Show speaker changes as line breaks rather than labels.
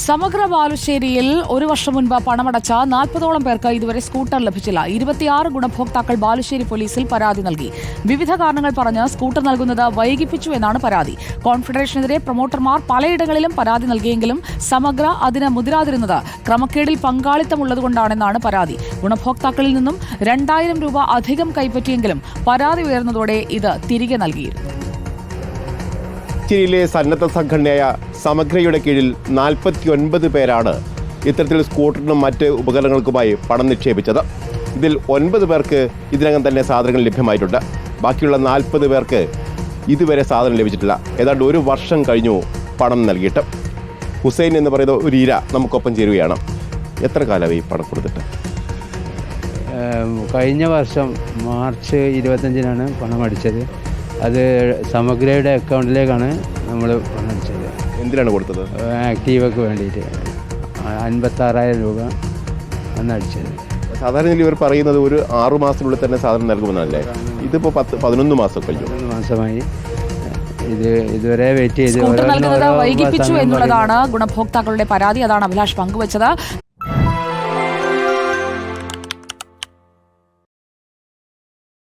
സമഗ്ര ബാലുശ്ശേരിയിൽ ഒരു വർഷം മുൻപ് പണമടച്ച 40ഓളം പേർക്ക് ഇതുവരെ സ്കൂട്ടർ ലഭിച്ചില്ല. 26 ഗുണഭോക്താക്കൾ ബാലുശ്ശേരി പോലീസിൽ പരാതി നൽകി. വിവിധ കാരണങ്ങൾ പറഞ്ഞ് സ്കൂട്ടർ നൽകുന്നത് വൈകിപ്പിച്ചു എന്നാണ് പരാതി. കോൺഫെഡറേഷനെതിരെ പ്രൊമോട്ടർമാർ പലയിടങ്ങളിലും പരാതി നൽകിയെങ്കിലും സമഗ്ര അതിന് മുതിരാതിരുന്നത് ക്രമക്കേടിൽ പങ്കാളിത്തമുള്ളതുകൊണ്ടാണെന്നാണ് പരാതി. ഗുണഭോക്താക്കളിൽ നിന്നും 2000 രൂപ അധികം കൈപ്പറ്റിയെങ്കിലും പരാതി ഉയർന്നതോടെ ഇത് തിരികെ നൽകിയിരുന്നു.
ിലെ സന്നദ്ധ സംഘടനയായ സമഗ്രയുടെ കീഴിൽ 49 പേരാണ് ഇത്തരത്തിൽ സ്കൂട്ടറിനും മറ്റ് ഉപകരണങ്ങൾക്കുമായി പണം നിക്ഷേപിച്ചത്. ഇതിൽ 9 പേർക്ക് ഇതിനകം തന്നെ സാധനങ്ങൾ ലഭ്യമായിട്ടുണ്ട്. ബാക്കിയുള്ള 40 പേർക്ക് ഇതുവരെ സാധനം ലഭിച്ചിട്ടില്ല. ഏതാണ്ട് ഒരു വർഷം കഴിഞ്ഞു പണം നൽകിയിട്ട്. ഹുസൈൻ എന്ന് പറയുന്ന ഒരു ഇര നമുക്കൊപ്പം ചേരുകയാണ്. എത്ര കാലമായി പണം കൊടുത്തിട്ട്?
കഴിഞ്ഞ വർഷം മാർച്ച് 25-നാണ് പണം അടിച്ചത്. അത് സമഗ്രയുടെ അക്കൗണ്ടിലേക്കാണ് നമ്മൾ പണം അടിച്ചത്.
എന്തിനാണ് കൊടുത്തത്?
ആക്റ്റീവക്ക് വേണ്ടിയിട്ട് 56,000 രൂപ അന്ന് അടിച്ചത്.
സാധാരണ ഇവർ പറയുന്നത് ഒരു 6 മാസത്തിനുള്ളിൽ തന്നെ സാധനം നൽകുമെന്നല്ലേ? ഇതിപ്പോൾ 11 മാസം കഴിഞ്ഞു.
11 മാസമായി. ഇതുവരെ വെയിറ്റ് ചെയ്ത്
സ്കൂട്ടർ നൽകുന്നത് വൈകിപ്പിച്ചു എന്നുള്ളതാണ് ഗുണഭോക്താക്കളുടെ പരാതി. അതാണ് അഭിലാഷ് പങ്കുവച്ചത്.